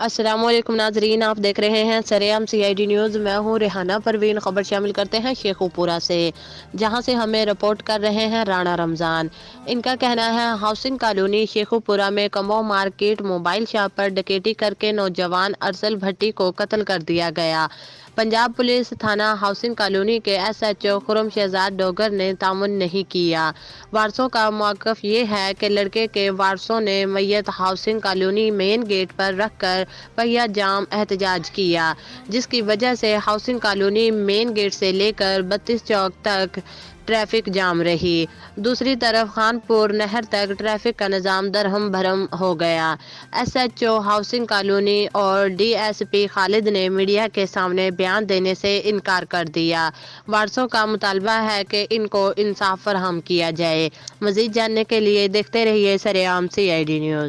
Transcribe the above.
السلام علیکم ناظرین، آپ دیکھ رہے ہیں سرعام CID نیوز۔ میں ہوں ریحانہ پروین۔ خبر شامل کرتے ہیں شیخو پورہ سے، جہاں سے ہمیں رپورٹ کر رہے ہیں رانا رمضان۔ ان کا کہنا ہے ہاؤسنگ کالونی شیخو پورہ میں کمو مارکیٹ موبائل شاپ پر ڈکیتی کر کے نوجوان ارسل بھٹی کو قتل کر دیا گیا۔ پنجاب پولیس تھانہ ہاؤسنگ کالونی کے SHO خرم شہزاد ڈوگر نے تعاون نہیں کیا۔ وارثوں کا موقف یہ ہے کہ لڑکے کے وارثوں نے میت ہاؤسنگ کالونی مین گیٹ پر رکھ کر پہیہ جام احتجاج کیا، جس کی وجہ سے ہاؤسنگ کالونی مین گیٹ سے لے کر 32 چوک تک ٹریفک جام رہی۔ دوسری طرف خان پور نہر تک ٹریفک کا نظام درہم بھرم ہو گیا۔ SHO ہاؤسنگ کالونی اور DSP خالد نے میڈیا کے سامنے بیان دینے سے انکار کر دیا۔ وارثوں کا مطالبہ ہے کہ ان کو انصاف فراہم کیا جائے۔ مزید جاننے کے لیے دیکھتے رہیے سرعام CID نیوز۔